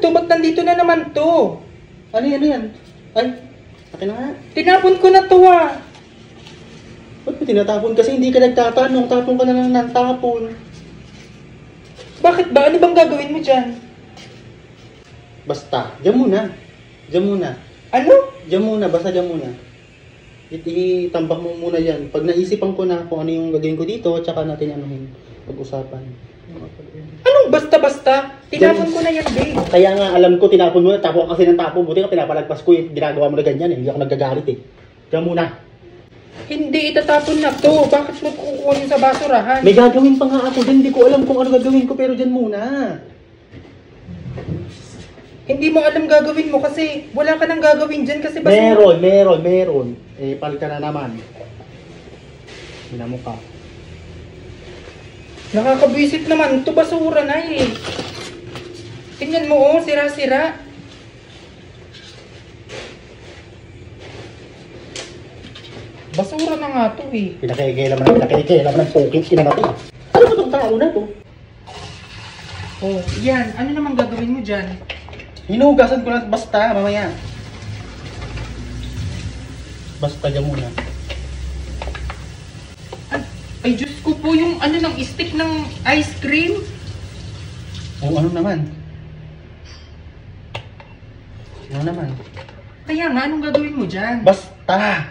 to? Ba't nandito na naman to? Ano yan? Ay, akin na nga. Tinapon ko na to ah. Ba't mo tinatapon? Kasi hindi ka nagtatanong, tapon ka na lang ng tapon. Bakit ba? Ano bang gagawin mo dyan? Basta, diyan muna. Diyan muna. Ano? Diyan muna, basta diyan muna. Itambak mo muna yan. Pag naisipan ko na kung ano yung gagawin ko dito, tsaka natin anuhin, pag-usapan. Anong basta-basta? Tinapon ko na yan, babe. Kaya nga, alam ko, tinapon mo na, tapon kasi ng tapon. Buti ka pinapalagpas ko yung ginagawa mo na ganyan eh. Hindi ako nagagalit eh. Diyan muna. Hindi, itatapon na to. Bakit mo kukunin sa basurahan? May gagawin pa nga ako dyan. Hindi ko alam kung ano gagawin ko, pero dyan muna. Hindi mo alam gagawin mo kasi wala ka nang gagawin dyan kasi basura. Meron. Eh, palit ka na naman. Hinamo ka. Nakakabwisit naman. Ito basura na eh. Tingnan mo oh, sira-sira. Basura na nga to eh. Pinakikailaman ng pukit, kinamati. Ano ba itong tao na to? Oh, yan. Ano naman gagawin mo dyan? Hinugasan ko lang basta, mamaya. Basta dyan muna. Ay, Diyos ko po, yung ano ng stick ng ice cream. O ano naman? Ano naman? Kaya nga, anong gagawin mo dyan? Basta!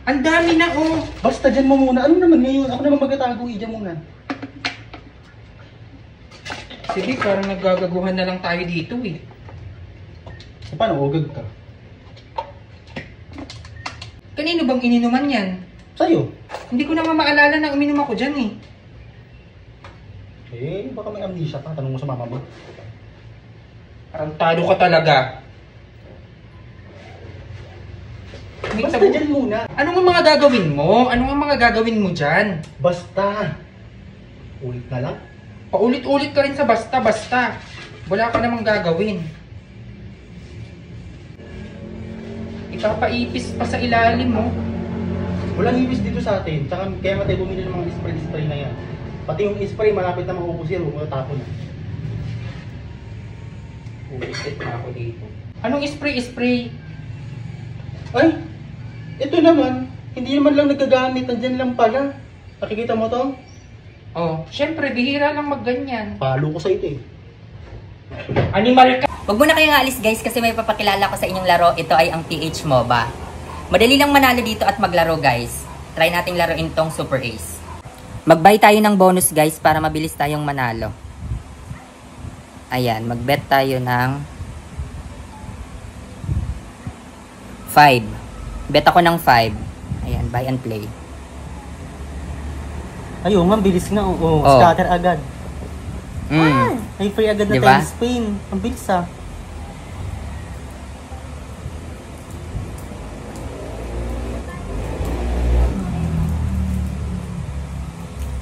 Ang dami na oh. Basta dyan mo muna. Ano naman ngayon? Ako naman magtatago, dyan muna. Sige, parang naggagaguhan na lang tayo dito eh. E paano? Ugag ka? Kanino bang ininuman yan? Sa'yo. Hindi ko naman maalala na uminom ako dyan eh. Eh, baka may amnesia pa. Tanong mo sa mama mo. Tarantado ka talaga. Basta dyan muna. Ano nga mga gagawin mo? Ano nga mga gagawin mo dyan? Basta. Ulit na lang. Paulit-ulit ka rin sa basta-basta. Wala ka namang gagawin. Ipapaipis pa sa ilalim mo. Walang ibis dito sa atin. Tsaka kaya nga tayo bumili ng mga spray na yan. Pati yung spray malapit na maubos yan. Huwag mo natapon na. Ulit na ako dito. Anong spray? Ay! Ito naman. Hindi naman lang nagagamit. Nandyan lang pala. Nakikita mo to? Oh, syempre, bihira lang magganyan. Palo ko sa ito eh. Animal ka! Huwag muna kayong alis guys kasi may papakilala ko sa inyong laro. Ito ay ang PH MOBA. Madali lang manalo dito at maglaro guys. Try nating laruin tong Super Ace. Mag-buy tayo ng bonus guys para mabilis tayong manalo. Ayan, mag-bet tayo ng 5. Bet ako ng 5. Ayan, buy and play. Ayun, ang bilis na. Oo, Oh. scatter agad. May free agad na Diba? 10 spin. Ang bilis ah.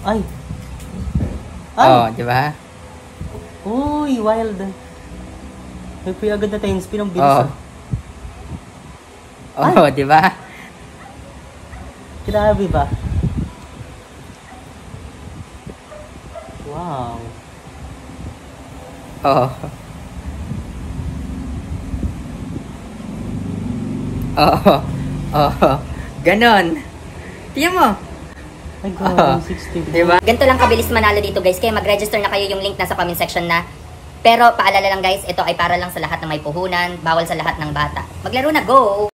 Ay. Oh, di ba? Uy, wild. May free agad na 10 spin. Ang bilis Oh. ah. Oh, di ba? Grabe ba? Wow. Oh. Oh. Oh. Ganon. Tingnan mo. Ay, God, 60. Diba? Ganito lang kabilis manalo dito guys. Kaya mag-register na kayo, yung link nasa comment section na. Pero paalala lang guys, ito ay para lang sa lahat ng may puhunan, bawal sa lahat ng bata. Maglaro na, go!